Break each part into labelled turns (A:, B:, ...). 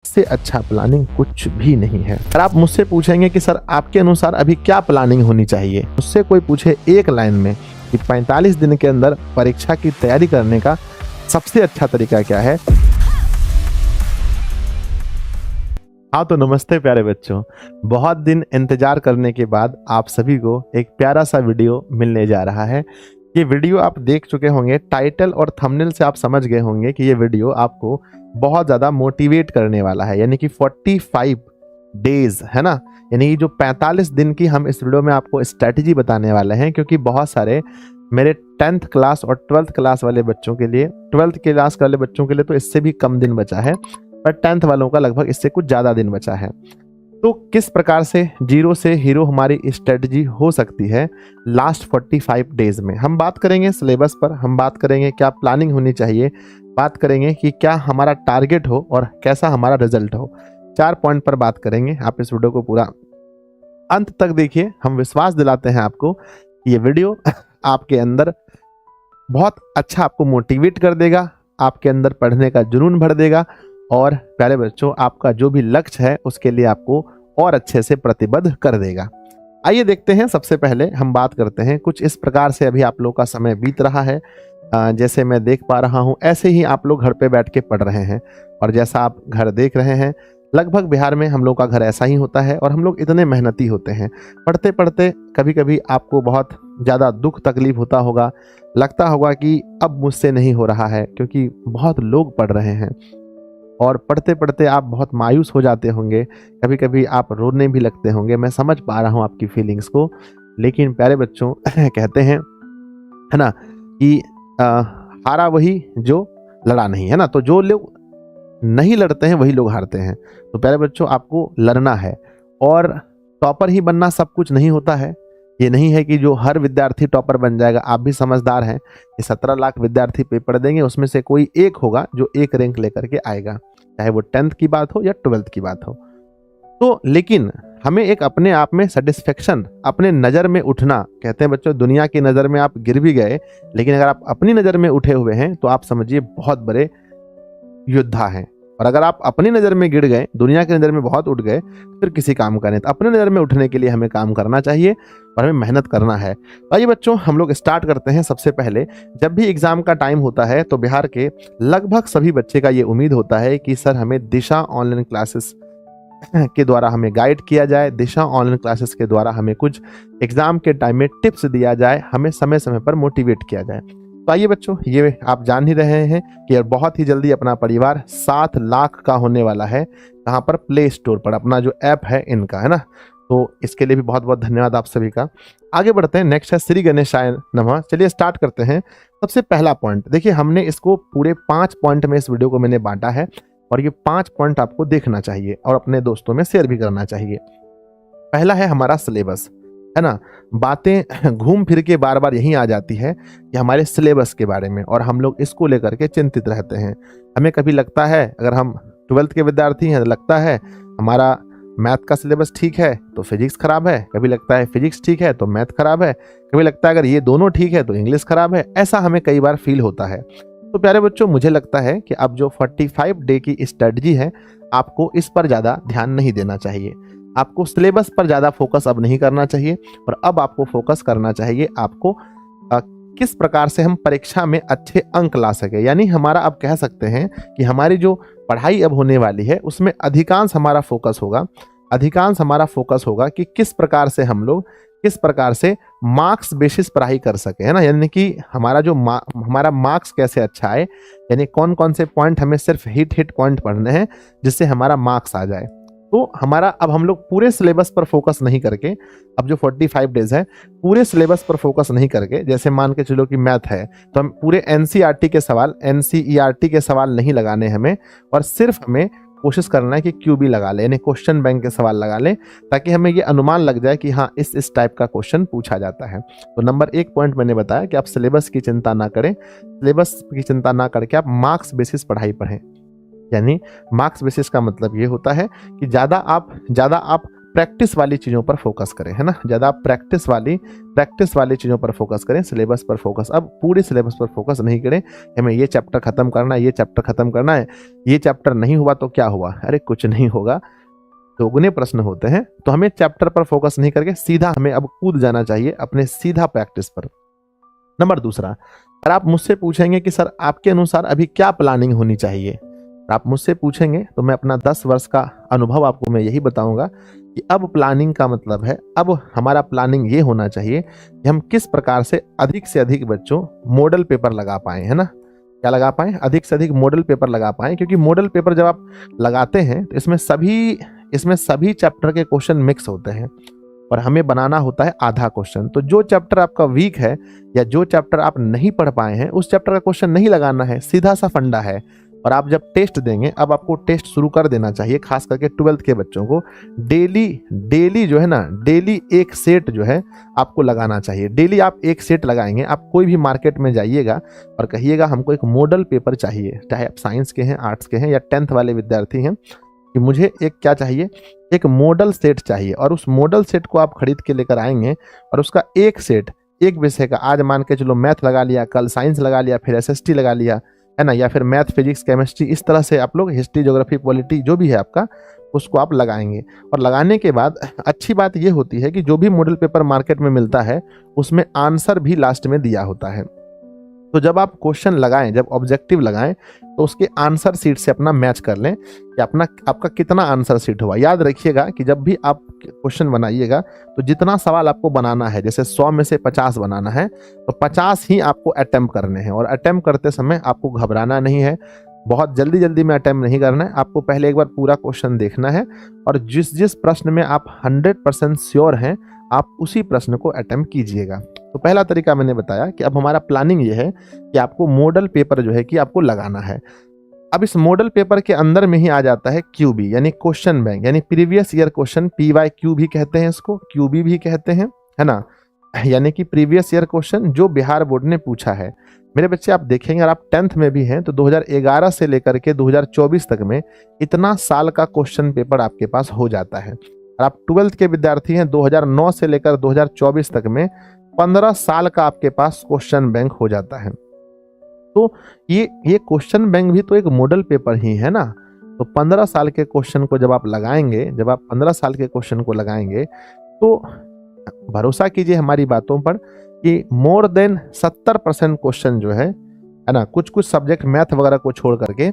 A: से अच्छा प्लानिंग कुछ भी नहीं है। अगर आप मुझसे पूछेंगे कि सर आपके अनुसार अभी क्या प्लानिंग होनी चाहिए, मुझसे कोई पूछे एक लाइन में कि 45 दिन के अंदर परीक्षा की तैयारी करने का सबसे अच्छा तरीका क्या है। हाँ तो नमस्ते प्यारे बच्चों, बहुत दिन इंतजार करने के बाद आप सभी को एक प्यारा सा वीडियो मिलने जा रहा है। ये वीडियो आप देख चुके होंगे, टाइटल और थंबनेल से आप समझ गए होंगे कि ये वीडियो आपको बहुत ज़्यादा मोटिवेट करने वाला है, यानी कि 45 डेज है ना, यानी कि जो 45 दिन की हम इस वीडियो में आपको स्ट्रैटेजी बताने वाले हैं। क्योंकि बहुत सारे मेरे 10th क्लास और 12th क्लास वाले बच्चों के लिए, 12th क्लास वाले बच्चों के लिए तो इससे भी कम दिन बचा है, पर 10th वालों का लगभग इससे कुछ ज़्यादा दिन बचा है। तो किस प्रकार से जीरो से हीरो हमारी स्ट्रेटजी हो सकती है लास्ट 45 डेज में, हम बात करेंगे सिलेबस पर, हम बात करेंगे क्या प्लानिंग होनी चाहिए, बात करेंगे कि क्या हमारा टारगेट हो और कैसा हमारा रिजल्ट हो। 4 पॉइंट पर बात करेंगे। आप इस वीडियो को पूरा अंत तक देखिए। हम विश्वास दिलाते हैं आपको कि ये वीडियो आपके अंदर बहुत अच्छा आपको मोटिवेट कर देगा, आपके अंदर पढ़ने का जुनून भर देगा और प्यारे बच्चों आपका जो भी लक्ष्य है उसके लिए आपको और अच्छे से प्रतिबद्ध कर देगा। आइए देखते हैं। सबसे पहले हम बात करते हैं, कुछ इस प्रकार से अभी आप लोग का समय बीत रहा है। जैसे मैं देख पा रहा हूँ ऐसे ही आप लोग घर पे बैठ के पढ़ रहे हैं, और जैसा आप घर देख रहे हैं लगभग बिहार में हम लोग का घर ऐसा ही होता है। और हम लोग इतने मेहनती होते हैं, पढ़ते पढ़ते कभी कभी आपको बहुत ज़्यादा दुख तकलीफ होता होगा, लगता होगा कि अब मुझसे नहीं हो रहा है, क्योंकि बहुत लोग पढ़ रहे हैं। और पढ़ते पढ़ते आप बहुत मायूस हो जाते होंगे, कभी कभी आप रोने भी लगते होंगे। मैं समझ पा रहा हूँ आपकी फीलिंग्स को। लेकिन प्यारे बच्चों कहते हैं है ना कि हारा वही जो लड़ा नहीं, है ना। तो जो लोग नहीं लड़ते हैं वही लोग हारते हैं। तो प्यारे बच्चों आपको लड़ना है, और टॉपर ही बनना सब कुछ नहीं होता है। ये नहीं है कि जो हर विद्यार्थी टॉपर बन जाएगा। आप भी समझदार हैं कि 17 लाख विद्यार्थी पेपर देंगे, उसमें से कोई एक होगा जो एक रैंक लेकर के आएगा, चाहे वो 10th की बात हो या 12th की बात हो। तो लेकिन हमें एक अपने आप में सेटिस्फेक्शन, अपने नज़र में उठना, कहते हैं बच्चों दुनिया की नज़र में आप गिर भी गए, लेकिन अगर आप अपनी नज़र में उठे हुए हैं तो आप समझिए बहुत बड़े योद्धा हैं। और अगर आप अपनी नज़र में गिर गए, दुनिया की नज़र में बहुत उठ गए, फिर किसी काम का नहीं। तो अपने नज़र में उठने के लिए हमें काम करना चाहिए और हमें मेहनत करना है। तो आइए बच्चों हम लोग स्टार्ट करते हैं। सबसे पहले जब भी एग्ज़ाम का टाइम होता है तो बिहार के लगभग सभी बच्चे का ये उम्मीद होता है कि सर हमें दिशा ऑनलाइन क्लासेस के द्वारा हमें गाइड किया जाए, दिशा ऑनलाइन क्लासेस के द्वारा हमें कुछ एग्ज़ाम के टाइम में टिप्स दिया जाए, हमें समय समय पर मोटिवेट किया जाए। तो आइए बच्चों, ये आप जान ही रहे हैं कि बहुत ही जल्दी अपना परिवार 7 लाख का होने वाला है। कहाँ पर? प्ले स्टोर पर, अपना जो ऐप है इनका, है ना। तो इसके लिए भी बहुत बहुत धन्यवाद आप सभी का। आगे बढ़ते हैं। नेक्स्ट है श्री गणेशाय नमः। चलिए स्टार्ट करते हैं। सबसे पहला पॉइंट देखिए, हमने इसको पूरे 5 पॉइंट में इस वीडियो को मैंने बांटा है, और ये 5 पॉइंट आपको देखना चाहिए और अपने दोस्तों में शेयर भी करना चाहिए। पहला है हमारा सिलेबस, है ना। बातें घूम फिर के बार बार यही आ जाती है कि हमारे सिलेबस के बारे में, और हम लोग इसको लेकर के चिंतित रहते हैं। हमें कभी लगता है, अगर हम 12th के विद्यार्थी हैं, तो लगता है हमारा मैथ का सिलेबस ठीक है तो फिजिक्स खराब है, कभी लगता है फिजिक्स ठीक है तो मैथ खराब है, कभी लगता है अगर ये दोनों ठीक है तो इंग्लिश खराब है। ऐसा हमें कई बार फील होता है। तो प्यारे बच्चों मुझे लगता है कि अब जो 45 डे की स्ट्रेटजी है, आपको इस पर ज़्यादा ध्यान नहीं देना चाहिए। आपको सिलेबस पर ज़्यादा फोकस अब नहीं करना चाहिए, और अब आपको फोकस करना चाहिए आपको किस प्रकार से हम परीक्षा में अच्छे अंक ला सके। यानी हमारा अब कह सकते हैं कि हमारी जो पढ़ाई अब होने वाली है उसमें अधिकांश हमारा फोकस होगा कि किस प्रकार से हम लोग किस प्रकार से मार्क्स बेसिस पढ़ाई कर सके, है ना। यानी कि हमारा मार्क्स कैसे अच्छा आए, यानी कौन कौन से पॉइंट हमें सिर्फ हिट पॉइंट पढ़ने हैं जिससे हमारा मार्क्स आ जाए। तो हमारा अब हम लोग पूरे सिलेबस पर फोकस नहीं करके, अब जो 45 डेज है पूरे सिलेबस पर फोकस नहीं करके, जैसे मान के चलो कि मैथ है तो हम पूरे एनसीईआरटी के सवाल नहीं लगाने हमें, और सिर्फ हमें कोशिश करना है कि क्यूबी लगा ले, यानी क्वेश्चन बैंक के सवाल लगा ले, ताकि हमें ये अनुमान लग जाए कि हाँ इस टाइप का क्वेश्चन पूछा जाता है। तो नंबर 1 पॉइंट मैंने बताया कि आप सिलेबस की चिंता ना करें, सिलेबस की चिंता ना करके आप मार्क्स बेसिस पढ़ाई पढ़ें। यानी मार्क्स बेसिस का मतलब ये होता है कि ज़्यादा आप प्रैक्टिस वाली चीज़ों पर फोकस करें, है ना, ज़्यादा आप प्रैक्टिस वाली चीज़ों पर फोकस करें, सिलेबस पर फोकस। अब पूरी सिलेबस पर फोकस नहीं करें, हमें ये चैप्टर खत्म करना है, ये चैप्टर खत्म करना है, ये चैप्टर नहीं हुआ तो क्या हुआ, अरे कुछ नहीं होगा, दोगुने प्रश्न होते हैं। तो हमें चैप्टर पर फोकस नहीं करके सीधा हमें अब कूद जाना चाहिए अपने सीधा प्रैक्टिस पर। नंबर दूसरा, अगर आप मुझसे पूछेंगे कि सर आपके अनुसार अभी क्या प्लानिंग होनी चाहिए, आप मुझसे पूछेंगे तो मैं अपना 10 वर्ष का अनुभव आपको मैं यही बताऊंगा कि अब प्लानिंग का मतलब है, अब हमारा प्लानिंग ये होना चाहिए कि हम किस प्रकार से अधिक बच्चों मॉडल पेपर लगा पाएं, है ना, क्या लगा पाएं, अधिक से अधिक मॉडल पेपर लगा पाएं। क्योंकि मॉडल पेपर जब आप लगाते हैं तो इसमें सभी चैप्टर के क्वेश्चन मिक्स होते हैं और हमें बनाना होता है आधा क्वेश्चन। तो जो चैप्टर आपका वीक है या जो चैप्टर आप नहीं पढ़ पाए हैं उस चैप्टर का क्वेश्चन नहीं लगाना है, सीधा सा फंडा है। और आप जब टेस्ट देंगे, अब आपको टेस्ट शुरू कर देना चाहिए, खास करके 12th के बच्चों को डेली जो है ना, डेली एक सेट जो है आपको लगाना चाहिए। डेली आप एक सेट लगाएंगे, आप कोई भी मार्केट में जाइएगा और कहिएगा हमको एक मॉडल पेपर चाहिए, चाहे आप साइंस के हैं, आर्ट्स के हैं या 10th वाले विद्यार्थी हैं, कि मुझे एक क्या चाहिए, एक मॉडल सेट चाहिए। और उस मॉडल सेट को आप खरीद के लेकर आएंगे और उसका एक सेट एक विषय का, आज मान के चलो मैथ लगा लिया, कल साइंस लगा लिया, फिर एसएसटी लगा लिया, है ना, या फिर मैथ, फिजिक्स, केमिस्ट्री, इस तरह से आप लोग हिस्ट्री, ज्योग्राफी, पॉलिटी जो भी है आपका, उसको आप लगाएंगे। और लगाने के बाद अच्छी बात ये होती है कि जो भी मॉडल पेपर मार्केट में मिलता है उसमें आंसर भी लास्ट में दिया होता है। तो जब आप क्वेश्चन लगाएं, जब ऑब्जेक्टिव लगाएं, तो उसके आंसर सीट से अपना मैच कर लें कि आपका कितना आंसर सीट हुआ। याद रखिएगा कि जब भी आप क्वेश्चन बनाइएगा तो जितना सवाल आपको बनाना है, जैसे 100 में से 50 बनाना है, तो 50 ही आपको अटेम्प्ट करने हैं। और अटेम्प्ट करते समय आपको घबराना नहीं है, बहुत जल्दी में अटेम्प्ट नहीं करना है, आपको पहले एक बार पूरा क्वेश्चन देखना है और जिस प्रश्न में आप 100% श्योर हैं, आप उसी प्रश्न को अटेम्प्ट कीजिएगा। तो पहला तरीका मैंने बताया कि अब हमारा प्लानिंग ये है कि आपको मॉडल पेपर जो है कि आपको लगाना है। अब इस मॉडल पेपर के अंदर में ही आ जाता है क्यूबी, यानी क्वेश्चन बैंक, यानी प्रीवियस ईयर क्वेश्चन, PYQ भी कहते हैं इसको, QB भी कहते हैं, है ना, यानी कि प्रीवियस ईयर क्वेश्चन जो बिहार बोर्ड ने पूछा है। मेरे बच्चे आप देखेंगे, अगर आप 10th में भी हैं तो 2011 से लेकर के 2024 तक में इतना साल का क्वेश्चन पेपर आपके पास हो जाता है। और आप 12th के विद्यार्थी हैं, 2009 से लेकर 2024 तक में 15 साल का आपके पास क्वेश्चन बैंक हो जाता है। तो ये क्वेश्चन बैंक भी तो एक मॉडल पेपर ही है ना। तो 15 साल के क्वेश्चन को जब आप लगाएंगे, जब आप 15 साल के क्वेश्चन को लगाएंगे तो भरोसा कीजिए हमारी बातों पर कि मोर देन 70% क्वेश्चन जो है ना, कुछ सब्जेक्ट मैथ वगैरह को छोड़ करके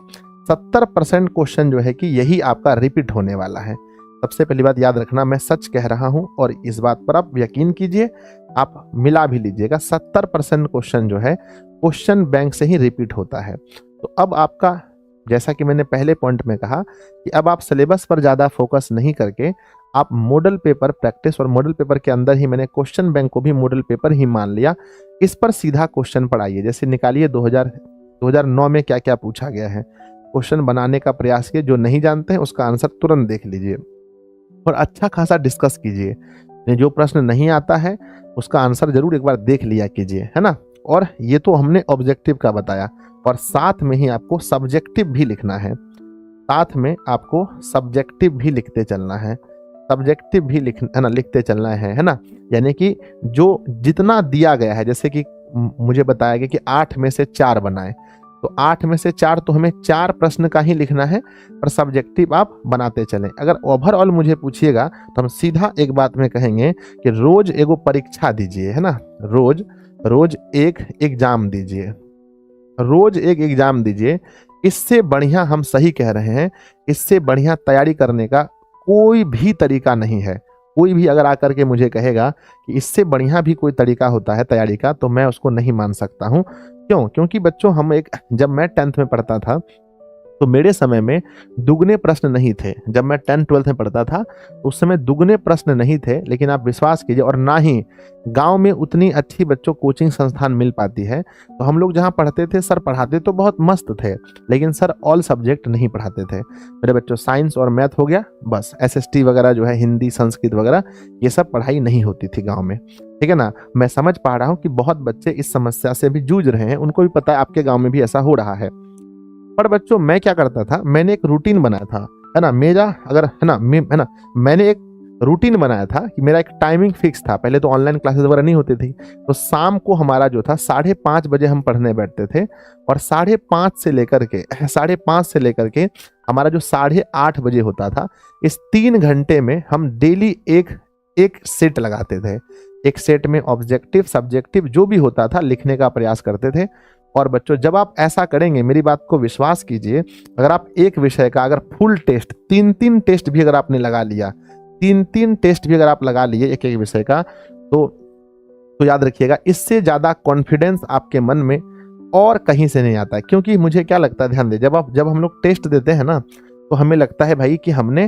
A: 70% क्वेश्चन जो है कि यही आपका रिपीट होने वाला है। सबसे पहली बात याद रखना, मैं सच कह रहा हूं और इस बात पर आप यकीन कीजिए, आप मिला भी लीजिएगा, 70% क्वेश्चन जो है क्वेश्चन बैंक से ही रिपीट होता है। तो अब आपका, जैसा कि मैंने पहले पॉइंट में कहा कि अब आप सिलेबस पर ज़्यादा फोकस नहीं करके आप मॉडल पेपर प्रैक्टिस, और मॉडल पेपर के अंदर ही मैंने क्वेश्चन बैंक को भी मॉडल पेपर ही मान लिया, इस पर सीधा क्वेश्चन पढ़ाइए। जैसे निकालिए 2009 में क्या क्या पूछा गया है, क्वेश्चन बनाने का प्रयास कीजिए, जो नहीं जानते हैं उसका आंसर तुरंत देख लीजिए और अच्छा खासा डिस्कस कीजिए। जो प्रश्न नहीं आता है उसका आंसर जरूर एक बार देख लिया कीजिए, है ना। और ये तो हमने ऑब्जेक्टिव का बताया, और साथ में ही आपको सब्जेक्टिव भी लिखना है, साथ में आपको सब्जेक्टिव भी लिखते चलना है, सब्जेक्टिव भी लिखते चलना है ना। यानी कि जो जितना दिया गया है, जैसे कि मुझे बताया गया कि 8 में से 4 बनाए, तो 8 में से 4 तो हमें 4 प्रश्न का ही लिखना है, और सब्जेक्टिव आप बनाते चलें। अगर ओवरऑल मुझे पूछिएगा तो हम सीधा एक बात में कहेंगे कि रोज एगो परीक्षा दीजिए, है ना, रोज एक एग्जाम दीजिए, रोज एक एग्जाम दीजिए। इससे बढ़िया, हम सही कह रहे हैं, इससे बढ़िया तैयारी करने का कोई भी तरीका नहीं है। कोई भी अगर आकर के मुझे कहेगा कि इससे बढ़िया भी कोई तरीका होता है तैयारी का, तो मैं उसको नहीं मान सकता हूं। क्यों? क्योंकि बच्चों, जब मैं 10th में पढ़ता था तो मेरे समय में दुगने प्रश्न नहीं थे। जब मैं 10th 12th में पढ़ता था तो उस समय दुगने प्रश्न नहीं थे, लेकिन आप विश्वास कीजिए, और ना ही गांव में उतनी अच्छी बच्चों कोचिंग संस्थान मिल पाती है। तो हम लोग जहां पढ़ते थे, सर पढ़ाते तो बहुत मस्त थे, लेकिन सर ऑल सब्जेक्ट नहीं पढ़ाते थे। मेरे बच्चों, साइंस और मैथ हो गया बस, SST वगैरह जो है, हिंदी, संस्कृत वगैरह, ये सब पढ़ाई नहीं होती थी गाँव में, ठीक है ना। मैं समझ पा रहा हूँ कि बहुत बच्चे इस समस्या से भी जूझ रहे हैं, उनको भी पता है आपके गाँव में भी ऐसा हो रहा है। पर बच्चों, मैं क्या करता था, मैंने एक रूटीन बनाया था, है ना, मेरा अगर है ना, मैंने एक रूटीन बनाया था कि मेरा एक टाइमिंग फिक्स था। पहले तो ऑनलाइन क्लासेस वगैरह नहीं होती थी, तो शाम को हमारा जो था 5:30 बजे हम पढ़ने बैठते थे, और 5:30 से लेकर के 5:30 से लेकर के हमारा जो 8:30 बजे होता था, इस 3 घंटे में हम डेली एक सेट लगाते थे। एक सेट में ऑब्जेक्टिव सब्जेक्टिव जो भी होता था लिखने का प्रयास करते थे। और बच्चों जब आप ऐसा करेंगे, मेरी बात को विश्वास कीजिए, अगर आप एक विषय का अगर फुल टेस्ट 3-3 टेस्ट भी अगर आपने लगा लिया, 3-3 टेस्ट भी अगर आप लगा लिए एक एक विषय का, तो याद रखिएगा इससे ज़्यादा कॉन्फिडेंस आपके मन में और कहीं से नहीं आता है। क्योंकि मुझे क्या लगता है, ध्यान दे, जब हम लोग टेस्ट देते हैं ना, तो हमें लगता है भाई कि हमने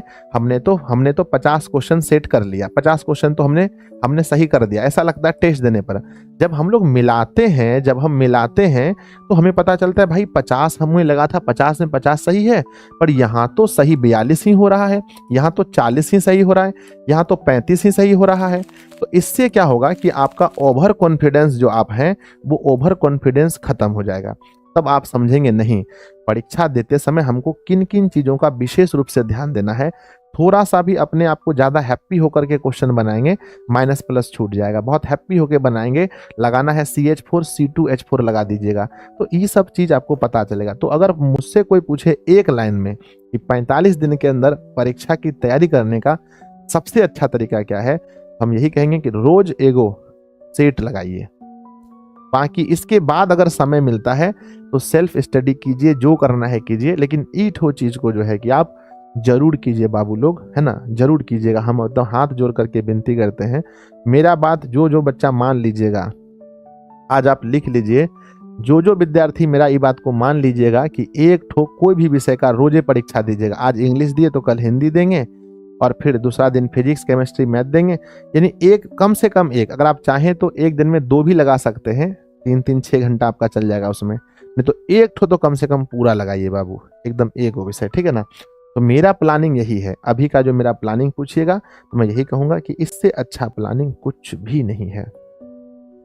A: तो 50 क्वेश्चन सेट कर लिया, 50 क्वेश्चन तो हमने सही कर दिया, ऐसा लगता है टेस्ट देने पर। जब हम लोग मिलाते हैं तो हमें पता चलता है भाई 50 हमें लगा था 50 में 50 सही है, पर यहाँ तो सही 42 ही हो रहा है, यहाँ तो 40 ही सही हो रहा है, यहाँ तो 35 ही सही हो रहा है। तो इससे क्या होगा कि आपका ओवर कॉन्फिडेंस जो आप हैं, वो ओवर कॉन्फिडेंस खत्म हो जाएगा। तब आप समझेंगे नहीं, परीक्षा देते समय हमको किन किन चीज़ों का विशेष रूप से ध्यान देना है। थोड़ा सा भी अपने आप को ज़्यादा हैप्पी होकर के क्वेश्चन बनाएंगे, माइनस प्लस छूट जाएगा। बहुत हैप्पी होकर बनाएंगे, लगाना है CH4 C2H4 लगा दीजिएगा, तो ये सब चीज़ आपको पता चलेगा। तो अगर मुझसे कोई पूछे एक लाइन में कि 45 दिन के अंदर परीक्षा की तैयारी करने का सबसे अच्छा तरीका क्या है, हम यही कहेंगे कि रोज एगो सेट लगाइए। बाकी इसके बाद अगर समय मिलता है तो सेल्फ स्टडी कीजिए, जो करना है कीजिए, लेकिन ईट हो चीज को जो है कि आप जरूर कीजिए बाबू लोग, है ना, जरूर कीजिएगा। हम तो हाथ जोड़ करके विनती करते हैं। मेरा बात जो बच्चा मान लीजिएगा, आज आप लिख लीजिए, जो विद्यार्थी मेरा ये बात को मान लीजिएगा कि एक ठो कोई भी विषय का रोजे परीक्षा दीजिएगा। आज इंग्लिश दिए तो कल हिंदी देंगे, और फिर दूसरा दिन फिजिक्स केमिस्ट्री मैथ देंगे। यानी एक कम से कम एक, अगर आप चाहें तो एक दिन में 2 भी लगा सकते हैं, 3-3 6 घंटा आपका चल जाएगा उसमें। नहीं तो एक ठो तो कम से कम पूरा लगाइए बाबू, एकदम एक वो विषय, ठीक है ना। तो मेरा प्लानिंग यही है, अभी का जो मेरा प्लानिंग पूछिएगा तो मैं यही कहूँगा कि इससे अच्छा प्लानिंग कुछ भी नहीं है।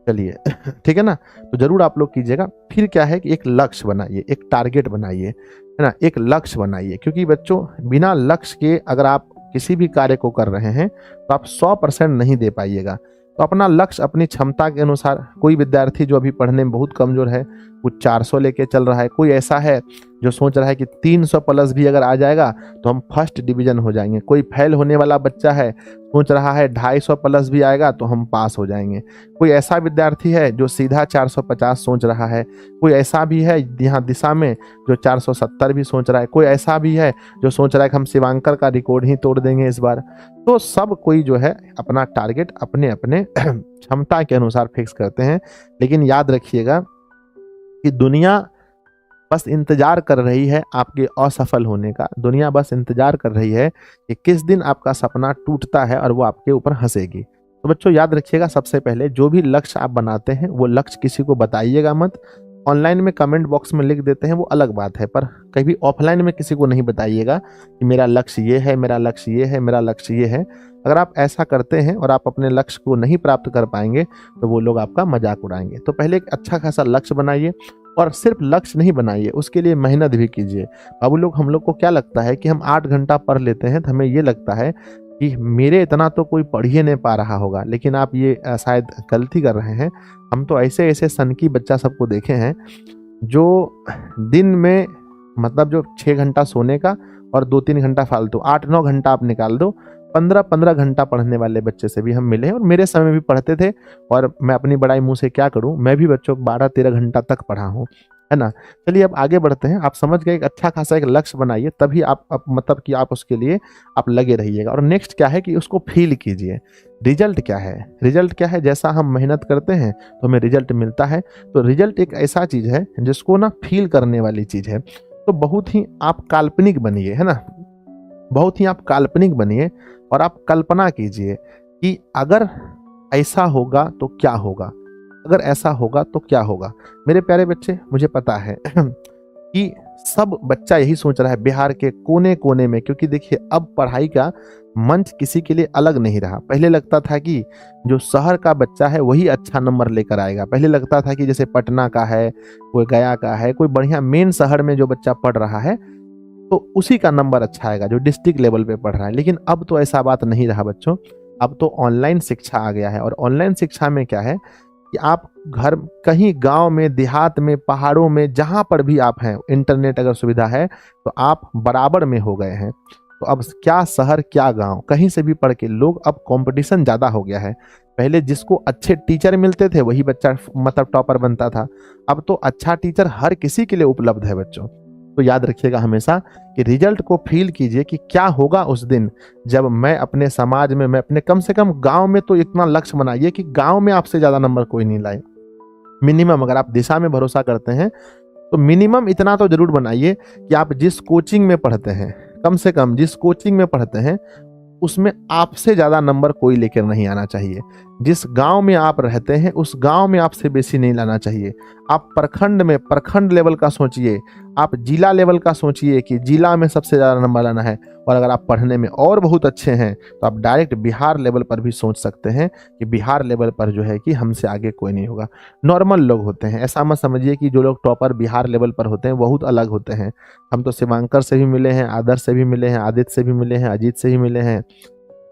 A: चलिए ठीक है ना, तो जरूर आप लोग कीजिएगा। फिर क्या है कि एक लक्ष्य बनाइए, एक टारगेट बनाइए, है ना, एक लक्ष्य बनाइए। क्योंकि बच्चों बिना लक्ष्य के अगर आप किसी भी कार्य को कर रहे हैं तो आप 100% नहीं दे पाइएगा। तो अपना लक्ष्य अपनी क्षमता के अनुसार, कोई विद्यार्थी जो अभी पढ़ने में बहुत कमजोर है वो 400 लेके चल रहा है, कोई ऐसा है जो सोच रहा है कि 300 प्लस भी अगर आ जाएगा तो हम फर्स्ट डिवीजन हो जाएंगे, कोई फेल होने वाला बच्चा है सोच रहा है 250 प्लस भी आएगा तो हम पास हो जाएंगे, कोई ऐसा विद्यार्थी है जो सीधा 450 सोच रहा है, कोई ऐसा भी है यहाँ दिशा में जो 470 भी सोच रहा है, कोई ऐसा भी है जो सोच रहा है कि हम शिवांकर का रिकॉर्ड ही तोड़ देंगे इस बार। तो सब कोई जो है अपना टारगेट अपने अपने क्षमता के अनुसार फिक्स करते हैं। लेकिन याद रखिएगा कि दुनिया बस इंतजार कर रही है आपके असफल होने का। दुनिया बस इंतजार कर रही है कि किस दिन आपका सपना टूटता है और वो आपके ऊपर हंसेगी। तो बच्चों याद रखिएगा, सबसे पहले जो भी लक्ष्य आप बनाते हैं वो लक्ष्य किसी को बताइएगा मत। ऑनलाइन में कमेंट बॉक्स में लिख देते हैं वो अलग बात है, पर कभी ऑफलाइन में किसी को नहीं बताइएगा कि मेरा लक्ष्य ये है, मेरा लक्ष्य ये है, मेरा लक्ष्य ये है। अगर आप ऐसा करते हैं और आप अपने लक्ष्य को नहीं प्राप्त कर पाएंगे तो वो लोग आपका मजाक उड़ाएंगे। तो पहले एक अच्छा खासा लक्ष्य बनाइए, और सिर्फ लक्ष्य नहीं बनाइए, उसके लिए मेहनत भी कीजिए। अब लोग हम लोग को क्या लगता है कि हम 8 घंटा पढ़ लेते हैं तो हमें ये लगता है कि मेरे इतना तो कोई पढ़ ही नहीं पा रहा होगा, लेकिन आप ये शायद गलती कर रहे हैं। हम तो ऐसे ऐसे सनकी बच्चा सबको देखे हैं जो दिन में मतलब जो 6 घंटा सोने का और 2-3 घंटा फालतू, 8-9 घंटा आप निकाल दो, 15-15 घंटा पढ़ने वाले बच्चे से भी हम मिले हैं, और मेरे समय में भी पढ़ते थे। और मैं अपनी बड़ाई मुंह से क्या करूं, मैं भी बच्चों को 12-13 घंटा तक पढ़ा हूं, है ना। चलिए अब आगे बढ़ते हैं। आप समझ गए, एक अच्छा खासा एक लक्ष्य बनाइए, तभी आप मतलब कि आप उसके लिए आप लगे रहिएगा। और नेक्स्ट क्या है कि उसको फील कीजिए। रिजल्ट क्या है, रिजल्ट क्या है, जैसा हम मेहनत करते हैं तो हमें रिजल्ट मिलता है। तो रिजल्ट एक ऐसा चीज है जिसको ना फील करने वाली चीज है। तो बहुत ही आप काल्पनिक बनिए, है ना, बहुत ही आप काल्पनिक बनिए, और आप कल्पना कीजिए कि अगर ऐसा होगा तो क्या होगा, अगर ऐसा होगा तो क्या होगा। मेरे प्यारे बच्चे, मुझे पता है कि सब बच्चा यही सोच रहा है बिहार के कोने कोने में, क्योंकि देखिए अब पढ़ाई का मंच किसी के लिए अलग नहीं रहा। पहले लगता था कि जो शहर का बच्चा है वही अच्छा नंबर लेकर आएगा। पहले लगता था कि जैसे पटना का है, कोई गया का है, कोई बढ़िया मेन शहर में जो बच्चा पढ़ रहा है तो उसी का नंबर अच्छा आएगा जो डिस्ट्रिक्ट लेवल पे पढ़ रहा है। लेकिन अब तो ऐसा बात नहीं रहा बच्चों, अब तो ऑनलाइन शिक्षा आ गया है। और ऑनलाइन शिक्षा में क्या है कि आप घर कहीं गांव में, देहात में, पहाड़ों में, जहां पर भी आप हैं, इंटरनेट अगर सुविधा है तो आप बराबर में हो गए हैं। तो अब क्या शहर क्या गांव, कहीं से भी पढ़ के लोग, अब कंपटीशन ज़्यादा हो गया है। पहले जिसको अच्छे टीचर मिलते थे वही बच्चा मतलब टॉपर बनता था, अब तो अच्छा टीचर हर किसी के लिए उपलब्ध है बच्चों। तो याद रखिएगा हमेशा कि रिजल्ट को फील कीजिए कि क्या होगा उस दिन जब मैं अपने समाज में, मैं अपने कम से कम गांव में, तो इतना लक्ष्य बनाइए कि गांव में आपसे ज़्यादा नंबर कोई नहीं लाए। मिनिमम अगर आप दिशा में भरोसा करते हैं तो मिनिमम इतना तो जरूर बनाइए कि आप जिस कोचिंग में पढ़ते हैं, कम से कम जिस कोचिंग में पढ़ते हैं उसमें आपसे ज़्यादा नंबर कोई लेकर नहीं आना चाहिए। जिस गांव में आप रहते हैं उस गांव में आपसे बेसी नहीं लाना चाहिए। आप प्रखंड में प्रखंड लेवल का सोचिए, आप जिला लेवल का सोचिए कि जिला में सबसे ज़्यादा नंबर लाना है। और अगर आप पढ़ने में और बहुत अच्छे हैं तो आप डायरेक्ट बिहार लेवल पर भी सोच सकते हैं कि बिहार लेवल पर जो है कि हमसे आगे कोई नहीं होगा। नॉर्मल लोग होते हैं, ऐसा मत समझिए कि जो लोग टॉपर बिहार लेवल पर होते हैं बहुत अलग होते हैं। हम तो शिवांकर से भी मिले हैं, आदर्श से भी मिले हैं, आदित्य से भी मिले हैं, अजीत से भी मिले हैं।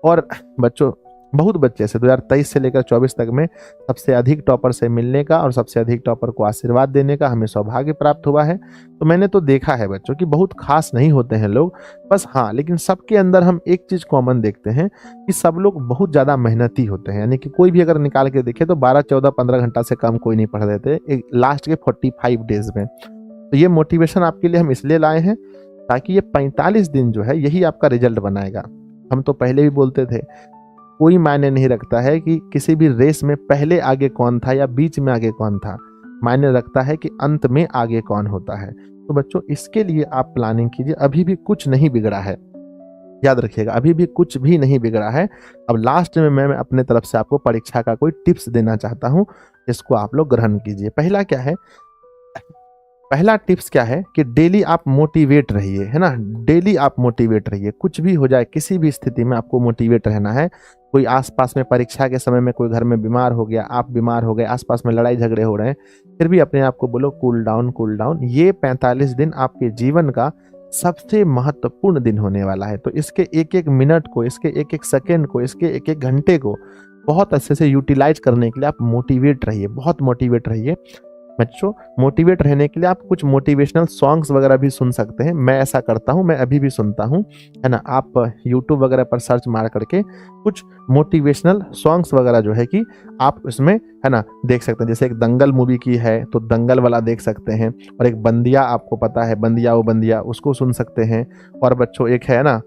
A: और बच्चों बहुत बच्चे से 2023 से लेकर 24 तक में सबसे अधिक टॉपर से मिलने का और सबसे अधिक टॉपर को आशीर्वाद देने का हमें सौभाग्य प्राप्त हुआ है। तो मैंने तो देखा है बच्चों कि बहुत खास नहीं होते हैं लोग, बस हाँ, लेकिन सबके अंदर हम एक चीज़ कॉमन देखते हैं कि सब लोग बहुत ज़्यादा मेहनती होते हैं। यानी कि कोई भी अगर निकाल के देखे तो 12, 14, 15 घंटा से कम कोई नहीं पढ़ देते एक लास्ट के 45 डेज में। तो ये मोटिवेशन आपके लिए हम इसलिए लाए हैं ताकि ये 45 दिन जो है यही आपका रिजल्ट बनाएगा। हम तो पहले भी बोलते थे कोई मायने नहीं रखता है कि किसी भी रेस में पहले आगे कौन था या बीच में आगे कौन था, मायने रखता है कि अंत में आगे कौन होता है। तो बच्चों इसके लिए आप प्लानिंग कीजिए, अभी भी कुछ नहीं बिगड़ा है, याद रखिएगा अभी भी कुछ भी नहीं बिगड़ा है। अब लास्ट में मैं अपने तरफ से आपको परीक्षा का कोई टिप्स देना चाहता हूँ, इसको आप लोग ग्रहण कीजिए। पहला क्या है, पहला टिप्स क्या है कि डेली आप मोटिवेट रहिए, है ना। डेली आप मोटिवेट रहिए, कुछ भी हो जाए किसी भी स्थिति में आपको मोटिवेट रहना है। कोई आसपास में परीक्षा के समय में कोई घर में बीमार हो गया, आप बीमार हो गए, आसपास में लड़ाई झगड़े हो रहे हैं, फिर भी अपने आप को बोलो कूल डाउन कूल डाउन। ये 45 दिन आपके जीवन का सबसे महत्वपूर्ण दिन होने वाला है। तो इसके एक एक मिनट को, इसके एक एक सेकेंड को, इसके एक एक घंटे को बहुत अच्छे से यूटिलाइज करने के लिए आप मोटिवेट रहिए, बहुत मोटिवेट रहिए। बच्चों मोटिवेट रहने के लिए आप कुछ मोटिवेशनल सॉन्ग्स वगैरह भी सुन सकते हैं। मैं ऐसा करता हूं, मैं अभी भी सुनता हूं, है ना। आप यूट्यूब वगैरह पर सर्च मार करके कुछ मोटिवेशनल सॉन्ग्स वगैरह जो है कि आप उसमें, है ना, देख सकते हैं। जैसे एक दंगल मूवी की है तो दंगल वाला देख सकते हैं, और एक बंदिया, आपको पता है बंदिया वो बंदिया, उसको सुन सकते हैं। और बच्चों एक है ना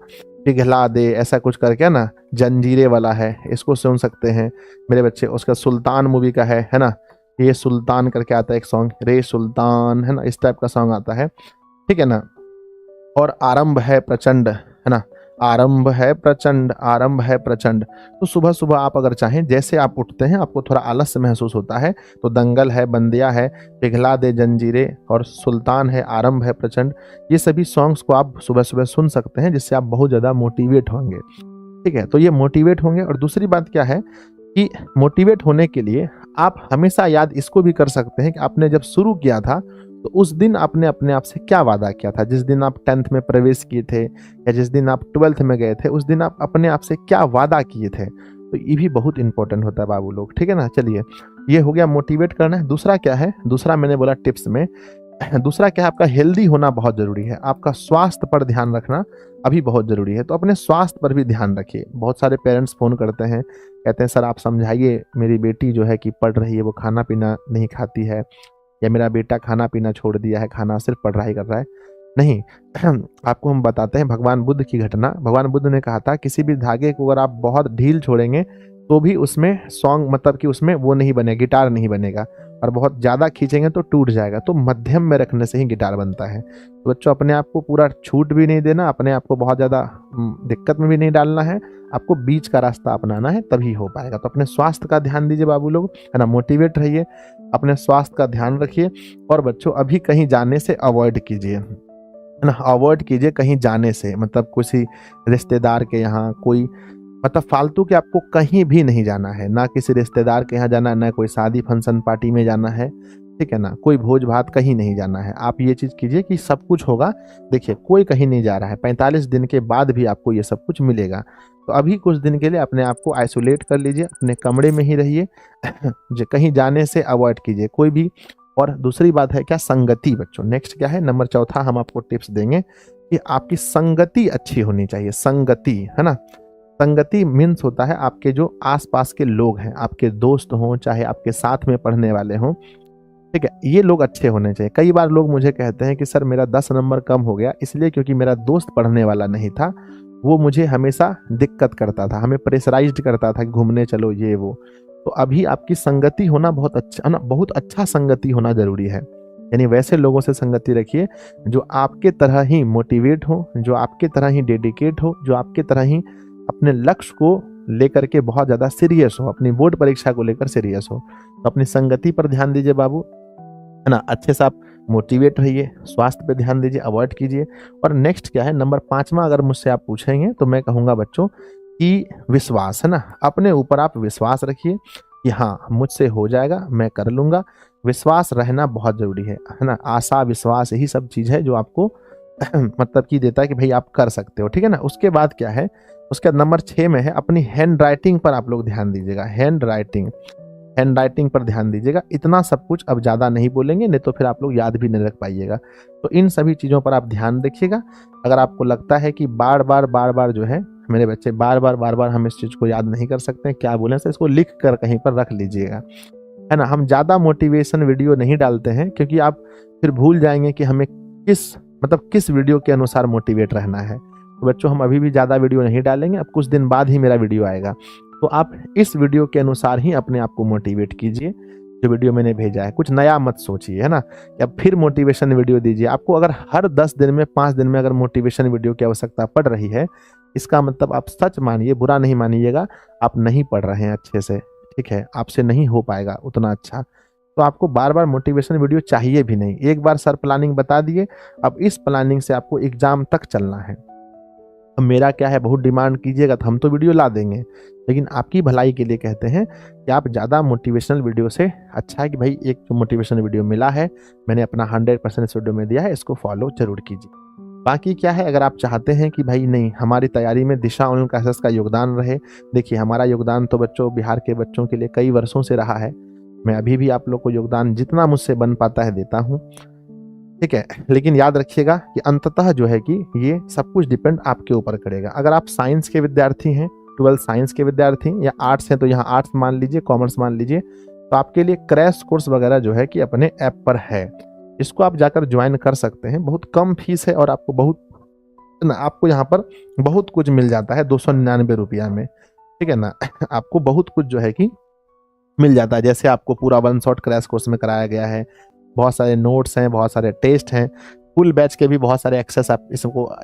A: पिघला दे, ऐसा कुछ करके ना, जंजीरे वाला है, इसको सुन सकते हैं मेरे बच्चे। उसका सुल्तान मूवी का है ना, ये सुल्तान करके आता है एक सॉन्ग, रे सुल्तान, है ना, इस टाइप का सॉन्ग आता है, ठीक है ना। और आरंभ है प्रचंड, है ना, आरंभ है प्रचंड, आरंभ है प्रचंड। तो सुबह सुबह आप अगर चाहें, जैसे आप उठते हैं आपको थोड़ा आलस्य महसूस होता है, तो दंगल है, बंदिया है, पिघला दे जंजीरे और सुल्तान है, आरंभ है प्रचंड, ये सभी सॉन्ग्स को आप सुबह सुबह सुन सकते हैं, जिससे आप बहुत ज़्यादा मोटिवेट होंगे, ठीक है। तो ये मोटिवेट होंगे। और दूसरी बात क्या है कि मोटिवेट होने के लिए आप हमेशा याद इसको भी कर सकते हैं कि आपने जब शुरू किया था तो उस दिन आपने अपने आप से क्या वादा किया था। जिस दिन आप 10th में प्रवेश किए थे या जिस दिन आप 12th में गए थे, उस दिन आप अपने आप से क्या वादा किए थे। तो ये भी बहुत इंपॉर्टेंट होता है बाबू लोग, ठीक है ना। चलिए ये हो गया मोटिवेट करना है। दूसरा क्या है, दूसरा मैंने बोला टिप्स में, दूसरा क्या है, आपका हेल्दी होना बहुत ज़रूरी है। आपका स्वास्थ्य पर ध्यान रखना अभी बहुत ज़रूरी है। तो अपने स्वास्थ्य पर भी ध्यान रखिए। बहुत सारे पेरेंट्स फ़ोन करते हैं, कहते हैं सर आप समझाइए, मेरी बेटी जो है कि पढ़ रही है, वो खाना पीना नहीं खाती है, या मेरा बेटा खाना पीना छोड़ दिया है, खाना सिर्फ पढ़ाई कर रहा है। नहीं आपको हम बताते हैं भगवान बुद्ध की घटना। भगवान बुद्ध ने कहा था किसी भी धागे को अगर आप बहुत ढील छोड़ेंगे तो भी उसमें सॉन्ग, मतलब कि उसमें वो नहीं बनेगा, गिटार नहीं बनेगा, और बहुत ज़्यादा खींचेंगे तो टूट जाएगा। तो मध्यम में रखने से ही गिटार बनता है। तो बच्चों अपने आप को पूरा छूट भी नहीं देना, अपने आप को बहुत ज़्यादा दिक्कत में भी नहीं डालना है, आपको बीच का रास्ता अपनाना है, तभी हो पाएगा। तो अपने स्वास्थ्य का ध्यान दीजिए बाबू लोग, है ना, मोटिवेट रहिए, अपने स्वास्थ्य का ध्यान रखिए। और बच्चों अभी कहीं जाने से अवॉइड कीजिए, है ना, अवॉइड कीजिए कहीं जाने से, मतलब किसी रिश्तेदार के यहाँ, कोई मतलब फालतू के आपको कहीं भी नहीं जाना है, ना किसी रिश्तेदार के यहाँ जाना है, ना कोई शादी फंक्शन पार्टी में जाना है, ठीक है ना, कोई भोज भात कहीं नहीं जाना है। आप ये चीज़ कीजिए कि सब कुछ होगा। देखिए कोई कहीं नहीं जा रहा है, 45 दिन के बाद भी आपको ये सब कुछ मिलेगा। तो अभी कुछ दिन के लिए अपने आप को आइसोलेट कर लीजिए, अपने कमरे में ही रहिए जो कहीं जाने से अवॉइड कीजिए कोई भी। और दूसरी बात है क्या, संगति बच्चों। नेक्स्ट क्या है, नंबर चौथा हम आपको टिप्स देंगे कि आपकी संगति अच्छी होनी चाहिए। संगति है ना, संगति मीन्स होता है आपके जो आसपास के लोग हैं, आपके दोस्त हों चाहे आपके साथ में पढ़ने वाले हों, ठीक है, ये लोग अच्छे होने चाहिए। कई बार लोग मुझे कहते हैं कि सर मेरा 10 नंबर कम हो गया इसलिए क्योंकि मेरा दोस्त पढ़ने वाला नहीं था, वो मुझे हमेशा दिक्कत करता था, हमें प्रेशराइज्ड करता था कि घूमने चलो ये वो। तो अभी आपकी संगति होना बहुत अच्छा ना, बहुत अच्छा संगति होना जरूरी है। यानी वैसे लोगों से संगति रखिए जो आपके तरह ही मोटिवेट हो, जो आपके तरह ही डेडिकेट हो, जो आपके तरह ही अपने लक्ष्य को लेकर के बहुत ज़्यादा सीरियस हो, अपनी बोर्ड परीक्षा को लेकर सीरियस हो। तो अपनी संगति पर ध्यान दीजिए बाबू, है ना, अच्छे से आप मोटिवेट रहिए, स्वास्थ्य पे ध्यान दीजिए, अवॉइड कीजिए। और नेक्स्ट क्या है, नंबर 5वां अगर मुझसे आप पूछेंगे तो मैं कहूँगा बच्चों कि विश्वास, है ना, अपने ऊपर आप विश्वास रखिए कि हाँ मुझसे हो जाएगा, मैं कर लूँगा। विश्वास रहना बहुत ज़रूरी है ना। आशा विश्वास यही सब चीज़ है जो आपको मतलब कि देता है कि भाई आप कर सकते हो, ठीक है ना। उसके बाद क्या है, उसके बाद नंबर 6 में है अपनी हैंड राइटिंग पर आप लोग ध्यान दीजिएगा। हैंड राइटिंग पर ध्यान दीजिएगा। इतना सब कुछ अब ज़्यादा नहीं बोलेंगे, नहीं तो फिर आप लोग याद भी नहीं रख पाइएगा। तो इन सभी चीज़ों पर आप ध्यान रखिएगा। अगर आपको लगता है कि बार बार जो है मेरे बच्चे बार बार हम इस चीज़ को याद नहीं कर सकते हैं, क्या बोलें, तो इसको लिख कर कहीं पर रख लीजिएगा, है ना। हम ज़्यादा मोटिवेशन वीडियो नहीं डालते हैं क्योंकि आप फिर भूल जाएंगे कि हमें किस वीडियो के अनुसार मोटिवेट रहना है। तो बच्चों हम अभी भी ज़्यादा वीडियो नहीं डालेंगे, अब कुछ दिन बाद ही मेरा वीडियो आएगा। तो आप इस वीडियो के अनुसार ही अपने आप को मोटिवेट कीजिए। जो वीडियो मैंने भेजा है कुछ नया मत सोचिए, है ना, या फिर मोटिवेशन वीडियो दीजिए। आपको अगर हर 10 दिन में 5 दिन में अगर मोटिवेशन वीडियो की आवश्यकता पड़ रही है, इसका मतलब आप सच मानिए, बुरा नहीं मानिएगा, आप नहीं पढ़ रहे हैं अच्छे से, ठीक है, आपसे नहीं हो पाएगा उतना अच्छा। तो आपको बार बार मोटिवेशन वीडियो चाहिए भी नहीं। एक बार सर प्लानिंग बता दिए, अब इस प्लानिंग से आपको एग्जाम तक चलना है। अब मेरा क्या है, बहुत डिमांड कीजिएगा तो हम तो वीडियो ला देंगे, लेकिन आपकी भलाई के लिए कहते हैं कि आप ज़्यादा मोटिवेशनल वीडियो से अच्छा है कि भाई एक जो मोटिवेशनल वीडियो मिला है, मैंने अपना 100% इस वीडियो में दिया है, इसको फॉलो जरूर कीजिए। बाकी क्या है, अगर आप चाहते हैं कि भाई नहीं हमारी तैयारी में दिशा ऑनलाइन क्लासेस का योगदान रहे, देखिए हमारा योगदान तो बच्चों बिहार के बच्चों के लिए कई वर्षों से रहा है। मैं अभी भी आप लोग को योगदान जितना मुझसे बन पाता है देता हूँ, ठीक है। लेकिन याद रखिएगा कि अंततः जो है कि ये सब कुछ डिपेंड आपके ऊपर करेगा। अगर आप साइंस के विद्यार्थी हैं, 12 साइंस के विद्यार्थी, या आर्ट्स हैं तो यहाँ आर्ट्स मान लीजिए, कॉमर्स मान लीजिए, तो आपके लिए क्रैश कोर्स वगैरह जो है कि अपने ऐप पर है, इसको आप जाकर ज्वाइन कर सकते हैं। बहुत कम फीस है और आपको यहाँ पर बहुत कुछ मिल जाता है 299 रुपया में, ठीक है ना। आपको बहुत कुछ जो है कि मिल जाता है, जैसे आपको पूरा 1 शॉट क्रैश कोर्स में कराया गया है, बहुत सारे नोट्स हैं, बहुत सारे टेस्ट हैं, फुल बैच के भी बहुत सारे एक्सेस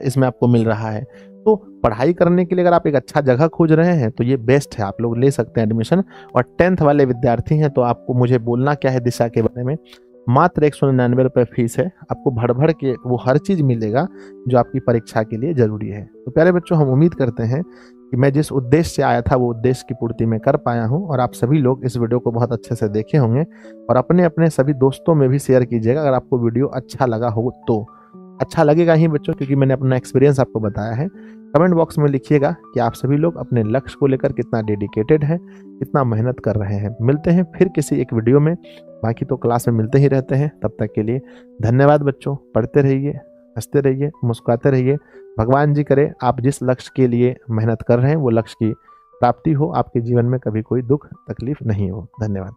A: इसमें आपको मिल रहा है। तो पढ़ाई करने के लिए अगर आप एक अच्छा जगह खोज रहे हैं तो ये बेस्ट है, आप लोग ले सकते हैं एडमिशन। और 10th वाले विद्यार्थी हैं तो आपको मुझे बोलना क्या है दिशा के बारे में, मात्र 199 रुपये फीस है, आपको भर के वो हर चीज़ मिलेगा जो आपकी परीक्षा के लिए ज़रूरी है। तो प्यारे बच्चों, हम उम्मीद करते हैं कि मैं जिस उद्देश्य से आया था वो उद्देश्य की पूर्ति मैं कर पाया हूं, और आप सभी लोग इस वीडियो को बहुत अच्छे से देखे होंगे और अपने अपने सभी दोस्तों में भी शेयर कीजिएगा अगर आपको वीडियो अच्छा लगा हो तो। अच्छा लगेगा ही बच्चों, क्योंकि मैंने अपना एक्सपीरियंस आपको बताया है। कमेंट बॉक्स में लिखिएगा कि आप सभी लोग अपने लक्ष्य को लेकर कितना डेडिकेटेड हैं, कितना मेहनत कर रहे हैं। मिलते हैं फिर किसी एक वीडियो में, बाकी तो क्लास में मिलते ही रहते हैं। तब तक के लिए धन्यवाद बच्चों। पढ़ते रहिए, हंसते रहिए, मुस्कुराते रहिए। भगवान जी करे आप जिस लक्ष्य के लिए मेहनत कर रहे हैं वो लक्ष्य की प्राप्ति हो, आपके जीवन में कभी कोई दुख तकलीफ नहीं हो। धन्यवाद।